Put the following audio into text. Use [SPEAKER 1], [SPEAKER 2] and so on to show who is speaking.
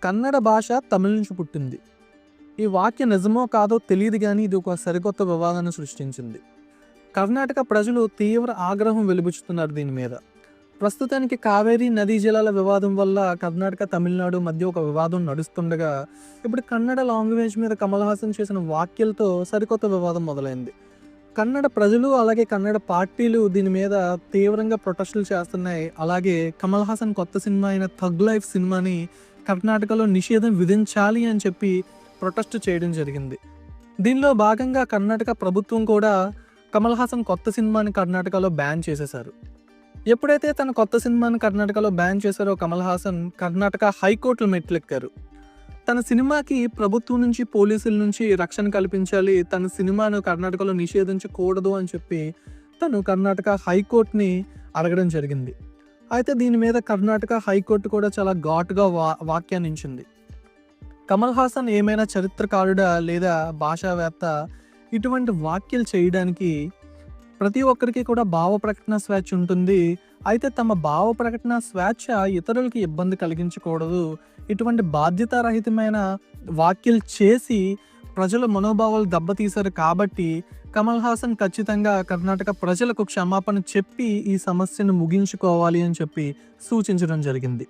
[SPEAKER 1] కన్నడ భాష తమిళ నుంచి పుట్టింది. ఈ వాక్యం నిజమో కాదో తెలియదు గానీ ఇది ఒక సరికొత్త వివాదాన్ని సృష్టించింది. కర్ణాటక ప్రజలు తీవ్ర ఆగ్రహం వెలిబుచ్చుతున్నారు దీని మీద. ప్రస్తుతానికి కావేరీ నదీ జలాల వివాదం వల్ల కర్ణాటక, తమిళనాడు మధ్య ఒక వివాదం నడుస్తుండగా ఇప్పుడు కన్నడ లాంగ్వేజ్ మీద కమల్ హాసన్ చేసిన వ్యాఖ్యలతో సరికొత్త వివాదం మొదలైంది. కన్నడ ప్రజలు అలాగే కన్నడ పార్టీలు దీని మీద తీవ్రంగా ప్రొటెస్టులు చేస్తున్నాయి. అలాగే కమల్ హాసన్ కొత్త సినిమా అయిన థగ్ లైఫ్ సినిమాని కర్ణాటకలో నిషేధం విధించాలి అని చెప్పి ప్రొటెస్ట్ చేయడం జరిగింది. దీనిలో భాగంగా కర్ణాటక ప్రభుత్వం కూడా కమల్ హాసన్ కొత్త సినిమాని కర్ణాటకలో బ్యాన్ చేసేశారు. ఎప్పుడైతే తన కొత్త సినిమాని కర్ణాటకలో బ్యాన్ చేశారో కమల్ హాసన్ కర్ణాటక హైకోర్టులు మెట్లెక్కారు. తన సినిమాకి ప్రభుత్వం నుంచి, పోలీసుల నుంచి రక్షణ కల్పించాలి, తన సినిమాను కర్ణాటకలో నిషేధించకూడదు అని చెప్పి తను కర్ణాటక హైకోర్టుని అడగడం జరిగింది. అయితే దీని మీద కర్ణాటక హైకోర్టు కూడా చాలా ఘాటుగా వ్యాఖ్యానించింది. కమల్ హాసన్ ఏమైనా చరిత్రకారుడా లేదా భాషావేత్త ఇటువంటి వ్యాఖ్యలు చేయడానికి? ప్రతి ఒక్కరికి కూడా భావ ప్రకటన స్వేచ్ఛ ఉంటుంది. అయితే తమ భావ ప్రకటన స్వేచ్ఛ ఇతరులకి ఇబ్బంది కలిగించకూడదు. ఇటువంటి బాధ్యతారహితమైన వ్యాఖ్యలు చేసి ప్రజల మనోభావాలు దెబ్బతీశారు కాబట్టి కమల్ హాసన్ ఖచ్చితంగా కర్ణాటక ప్రజలకు క్షమాపణ చెప్పి ఈ సమస్యను ముగించుకోవాలి అని చెప్పి సూచించడం జరిగింది.